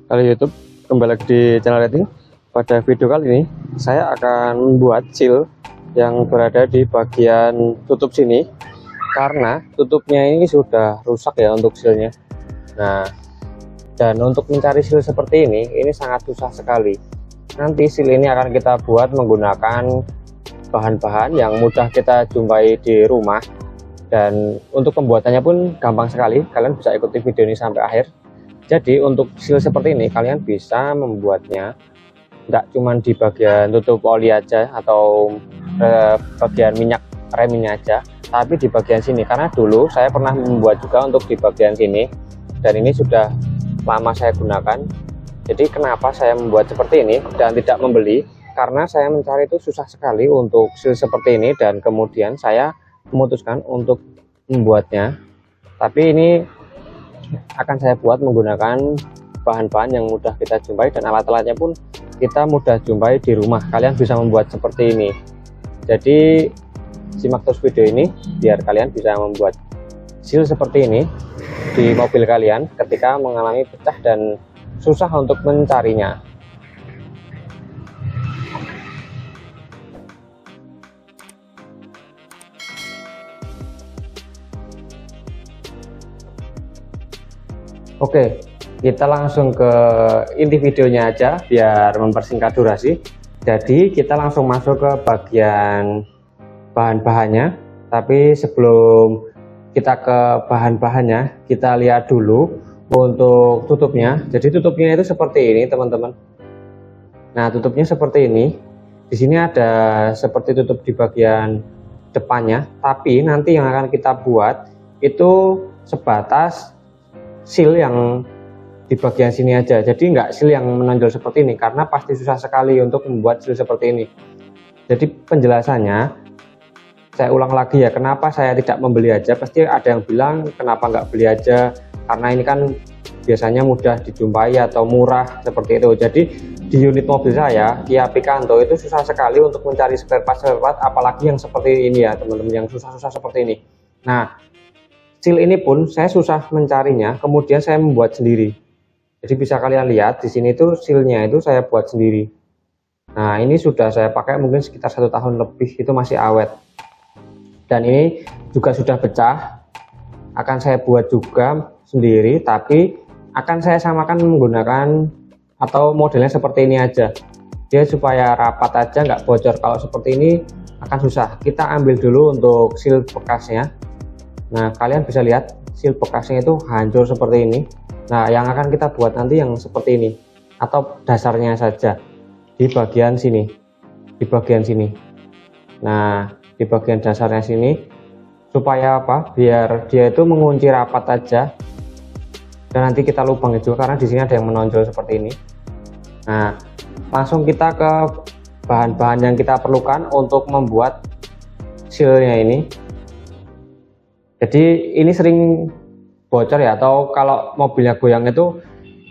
Halo YouTube, kembali lagi di channel Rating. Pada video kali ini saya akan membuat seal yang berada di bagian tutup sini, karena tutupnya ini sudah rusak ya untuk sealnya. Nah, dan untuk mencari seal seperti ini sangat susah sekali. Nanti seal ini akan kita buat menggunakan bahan-bahan yang mudah kita jumpai di rumah, dan untuk pembuatannya pun gampang sekali. Kalian bisa ikuti video ini sampai akhir. Jadi untuk seal seperti ini kalian bisa membuatnya tidak cuma di bagian tutup oli aja atau bagian minyak rem ini aja, tapi di bagian sini, karena dulu saya pernah membuat juga untuk di bagian sini, dan ini sudah lama saya gunakan. Jadi kenapa saya membuat seperti ini dan tidak membeli, karena saya mencari itu susah sekali untuk seal seperti ini, dan kemudian saya memutuskan untuk membuatnya. Tapi ini akan saya buat menggunakan bahan-bahan yang mudah kita jumpai, dan alat-alatnya pun kita mudah jumpai di rumah. Kalian bisa membuat seperti ini. Jadi simak terus video ini biar kalian bisa membuat seal seperti ini di mobil kalian ketika mengalami pecah dan susah untuk mencarinya. Oke, kita langsung ke inti videonya aja biar mempersingkat durasi. Jadi kita langsung masuk ke bagian bahan-bahannya. Tapi sebelum kita ke bahan-bahannya, kita lihat dulu untuk tutupnya. Jadi tutupnya itu seperti ini, teman-teman. Nah, tutupnya seperti ini. Di sini ada seperti tutup di bagian depannya, tapi nanti yang akan kita buat itu sebatas seal yang di bagian sini aja. Jadi nggak seal yang menonjol seperti ini, karena pasti susah sekali untuk membuat seal seperti ini. Jadi penjelasannya saya ulang lagi ya, kenapa saya tidak membeli aja. Pasti ada yang bilang kenapa nggak beli aja, karena ini kan biasanya mudah dijumpai atau murah seperti itu. Jadi di unit mobil saya Kia Picanto itu susah sekali untuk mencari spare part, apalagi yang seperti ini ya teman-teman, yang susah-susah seperti ini. Nah, seal ini pun saya susah mencarinya, kemudian saya membuat sendiri. Jadi bisa kalian lihat di sini tuh sealnya itu saya buat sendiri. Nah, ini sudah saya pakai mungkin sekitar 1 tahun lebih, itu masih awet. Dan ini juga sudah pecah. Akan saya buat juga sendiri, tapi akan saya samakan menggunakan atau modelnya seperti ini aja. Dia supaya rapat aja, nggak bocor. Kalau seperti ini akan susah. Kita ambil dulu untuk seal bekasnya. Nah, kalian bisa lihat seal bekasnya itu hancur seperti ini. Nah, yang akan kita buat nanti yang seperti ini, atau dasarnya saja di bagian sini, di bagian sini. Nah, di bagian dasarnya sini, supaya apa? Biar dia itu mengunci rapat aja. Dan nanti kita lubang juga, karena di sini ada yang menonjol seperti ini. Nah, langsung kita ke bahan-bahan yang kita perlukan untuk membuat sealnya ini. Jadi ini sering bocor ya, atau kalau mobilnya goyang itu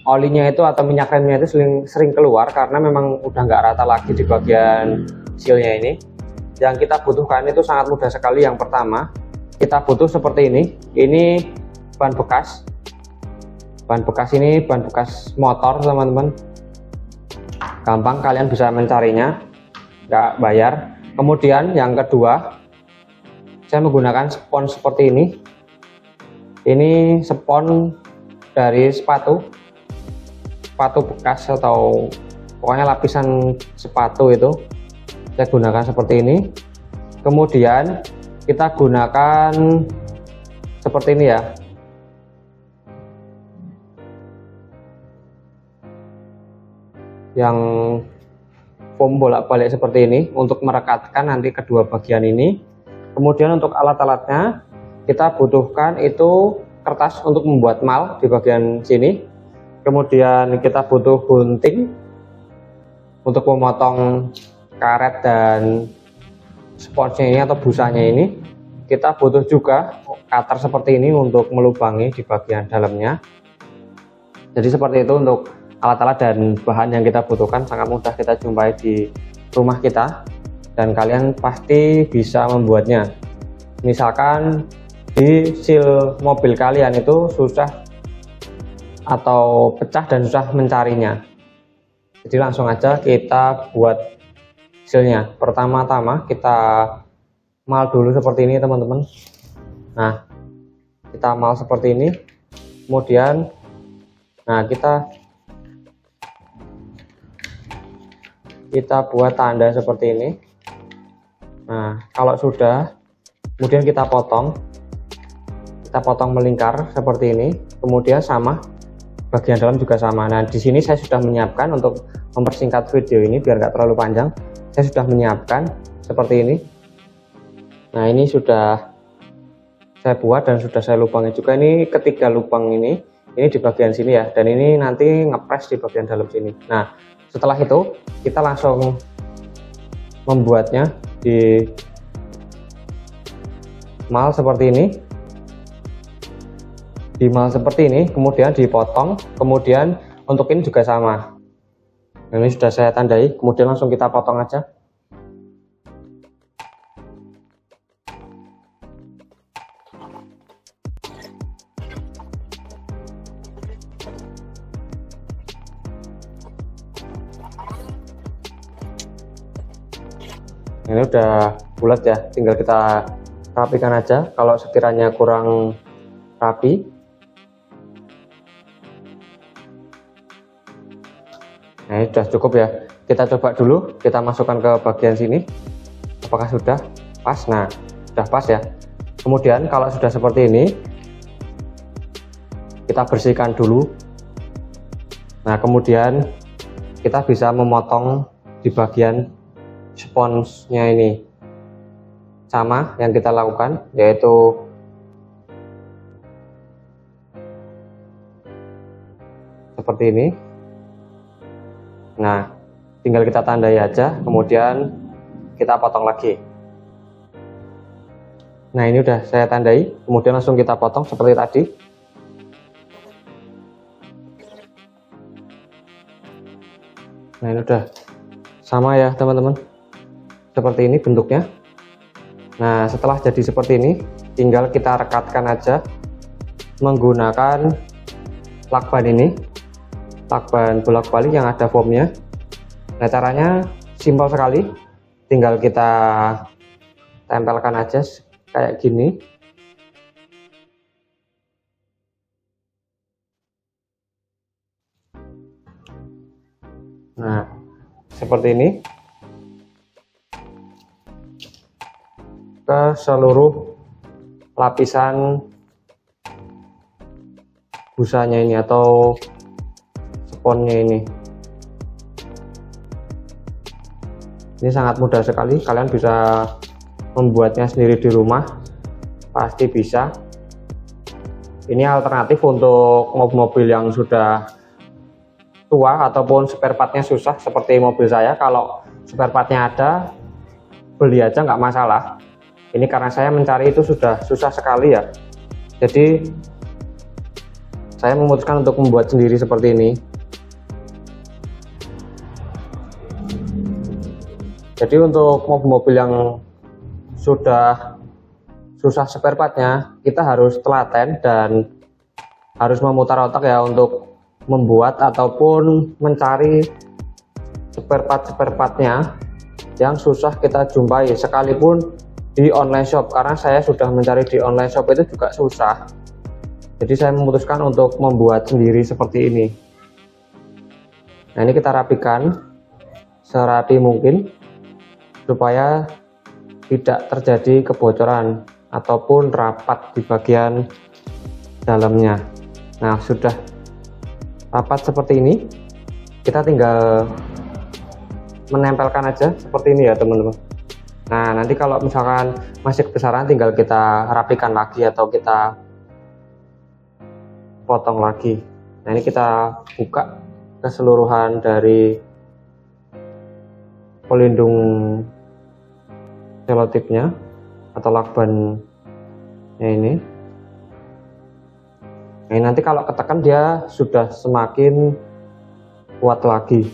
olinya itu atau minyak remnya itu sering keluar, karena memang udah nggak rata lagi di bagian sealnya ini. Yang kita butuhkan itu sangat mudah sekali. Yang pertama kita butuh seperti ini ban bekas. Ban bekas ini ban bekas motor teman-teman, gampang kalian bisa mencarinya, nggak bayar. Kemudian yang kedua, saya menggunakan spons seperti ini. Ini spons dari sepatu bekas, atau pokoknya lapisan sepatu itu saya gunakan seperti ini. Kemudian kita gunakan seperti ini ya, yang foam bolak-balik seperti ini untuk merekatkan nanti kedua bagian ini. Kemudian untuk alat-alatnya kita butuhkan itu kertas untuk membuat mal di bagian sini. Kemudian kita butuh gunting untuk memotong karet dan sponsnya ini atau busanya ini. Kita butuh juga cutter seperti ini untuk melubangi di bagian dalamnya. Jadi seperti itu untuk alat-alat dan bahan yang kita butuhkan, sangat mudah kita jumpai di rumah kita, dan kalian pasti bisa membuatnya. Misalkan di seal mobil kalian itu susah atau pecah dan susah mencarinya. Jadi langsung aja kita buat hasilnya. Pertama-tama kita mal dulu seperti ini teman-teman. Nah, kita mal seperti ini, kemudian kita buat tanda seperti ini. Nah, kalau sudah, kemudian kita potong melingkar seperti ini, kemudian sama bagian dalam juga sama. Nah, di sini saya sudah menyiapkan untuk mempersingkat video ini biar nggak terlalu panjang. Saya sudah menyiapkan seperti ini. Nah, ini sudah saya buat dan sudah saya lubangi juga. Ini ketiga lubang ini di bagian sini ya, dan ini nanti ngepres di bagian dalam sini. Nah, setelah itu kita langsung membuatnya di mal seperti ini, kemudian dipotong, kemudian untuk ini juga sama. Ini sudah saya tandai, kemudian langsung kita potong aja. Ini udah bulat ya, tinggal kita rapikan aja. Kalau sekiranya kurang rapi, nah ini sudah cukup ya. Kita coba dulu, kita masukkan ke bagian sini, apakah sudah pas. Nah, sudah pas ya. Kemudian kalau sudah seperti ini, kita bersihkan dulu. Nah, kemudian kita bisa memotong di bagian sponsnya ini. Sama yang kita lakukan, yaitu seperti ini. Nah, tinggal kita tandai aja, kemudian kita potong lagi. Nah, ini udah saya tandai, kemudian langsung kita potong seperti tadi. Nah, ini udah sama ya teman-teman, seperti ini bentuknya. Nah, setelah jadi seperti ini, tinggal kita rekatkan aja menggunakan lakban ini, lakban bolak-balik yang ada foamnya. Nah, caranya simpel sekali, tinggal kita tempelkan aja kayak gini. Nah, seperti ini ke seluruh lapisan busanya ini atau sponnya ini. Ini sangat mudah sekali, kalian bisa membuatnya sendiri di rumah, pasti bisa. Ini alternatif untuk mobil-mobil yang sudah tua ataupun spare partnya susah seperti mobil saya. Kalau spare partnya ada, beli aja nggak masalah. Ini karena saya mencari itu sudah susah sekali ya, jadi saya memutuskan untuk membuat sendiri seperti ini. Jadi untuk mobil-mobil yang sudah susah spare partnya, kita harus telaten dan harus memutar otak ya untuk membuat ataupun mencari spare partnya yang susah kita jumpai, sekalipun di online shop. Karena saya sudah mencari di online shop itu juga susah, jadi saya memutuskan untuk membuat sendiri seperti ini. Nah, ini kita rapikan serapi mungkin supaya tidak terjadi kebocoran ataupun rapat di bagian dalamnya. Nah, sudah rapat seperti ini, kita tinggal menempelkan aja seperti ini ya teman-teman. Nah, nanti kalau misalkan masih kebesaran, tinggal kita rapikan lagi atau kita potong lagi. Nah, ini kita buka keseluruhan dari pelindung selotipnya atau lakbannya ini. Nah, nanti kalau ketekan dia sudah semakin kuat lagi.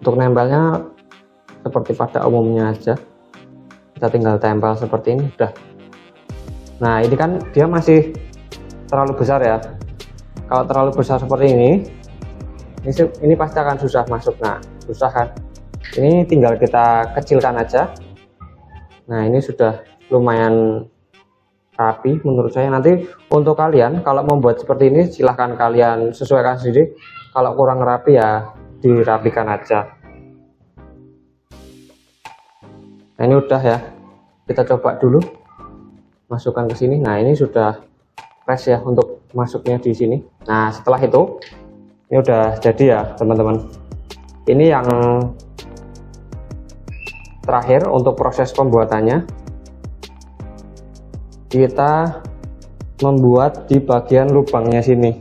Untuk nempelnya seperti pada umumnya aja, kita tinggal tempel seperti ini udah. Nah ini kan dia masih terlalu besar ya. Kalau terlalu besar seperti ini pasti akan susah masuk. Nah susah kan, ini tinggal kita kecilkan aja. Nah ini sudah lumayan rapi menurut saya. Nanti untuk kalian kalau membuat seperti ini silahkan kalian sesuaikan sendiri. Kalau kurang rapi ya dirapikan aja. Nah ini udah ya, kita coba dulu masukkan ke sini. Nah ini sudah press ya untuk masuknya di sini. Nah setelah itu ini udah jadi ya teman-teman. Ini yang terakhir untuk proses pembuatannya. Kita membuat di bagian lubangnya sini,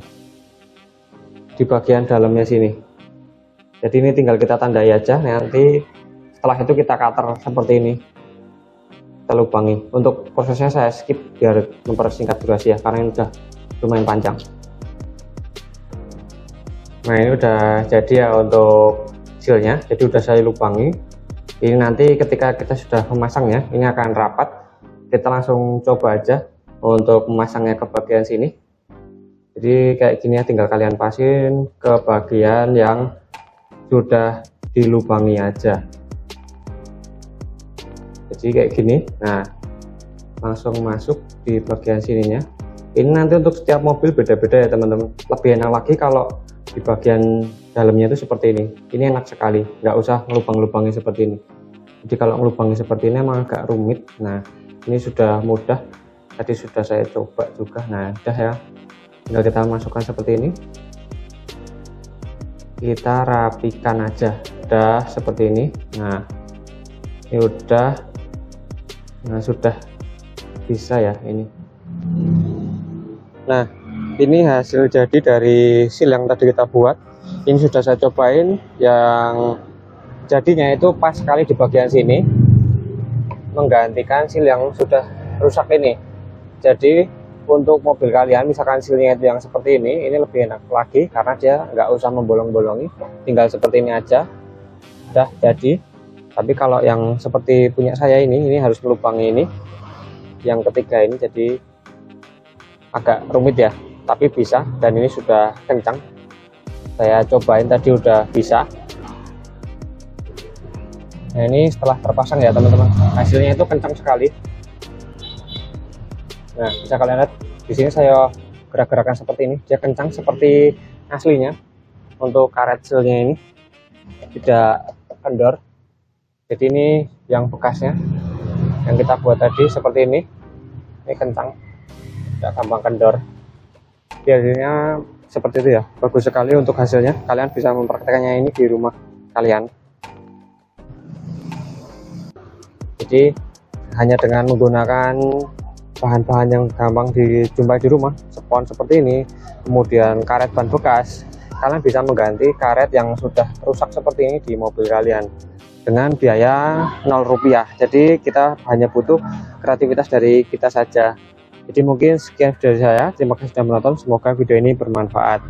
di bagian dalamnya sini. Jadi ini tinggal kita tandai aja. Nanti setelah itu kita cutter seperti ini, kita lubangi. Untuk prosesnya saya skip biar mempersingkat durasi ya, karena ini udah lumayan panjang. Nah ini udah jadi ya untuk sealnya. Jadi udah saya lubangi. Ini nanti ketika kita sudah memasangnya, ini akan rapat. Kita langsung coba aja untuk memasangnya ke bagian sini. Jadi kayak gini ya, tinggal kalian pasin ke bagian yang sudah dilubangi aja. Jadi kayak gini. Nah langsung masuk di bagian sininya. Ini nanti untuk setiap mobil beda-beda ya teman-teman. Lebih enak lagi kalau di bagian dalamnya itu seperti ini. Ini enak sekali, nggak usah ngelubang-lubangi seperti ini. Jadi kalau ngelubangi seperti ini emang agak rumit. Nah ini sudah mudah, tadi sudah saya coba juga. Nah udah ya, tinggal kita masukkan seperti ini, kita rapikan aja. Udah seperti ini. Nah ini udah, nah sudah bisa ya ini. Nah ini hasil jadi dari seal yang tadi kita buat. Ini sudah saya cobain, yang jadinya itu pas sekali di bagian sini, menggantikan seal yang sudah rusak ini. Jadi untuk mobil kalian misalkan sealnya itu yang seperti ini lebih enak lagi karena dia nggak usah membolong-bolongi, tinggal seperti ini aja udah jadi. Tapi kalau yang seperti punya saya ini harus melubangi ini yang ketiga ini, jadi agak rumit ya, tapi bisa. Dan ini sudah kencang, saya cobain tadi udah bisa. Nah ini setelah terpasang ya teman-teman, hasilnya itu kencang sekali. Nah bisa kalian lihat di sini saya gerak-gerakan seperti ini, dia kencang seperti aslinya. Untuk karet sealnya ini tidak kendor. Jadi ini yang bekasnya yang kita buat tadi seperti ini kencang, tidak gampang kendor. Biasanya seperti itu ya, bagus sekali untuk hasilnya. Kalian bisa mempraktekannya ini di rumah kalian. Jadi hanya dengan menggunakan bahan-bahan yang gampang dijumpai di rumah, spons seperti ini, kemudian karet ban bekas, kalian bisa mengganti karet yang sudah rusak seperti ini di mobil kalian dengan biaya 0 rupiah. Jadi kita hanya butuh kreativitas dari kita saja. Jadi mungkin sekian dari saya, terima kasih sudah menonton, semoga video ini bermanfaat.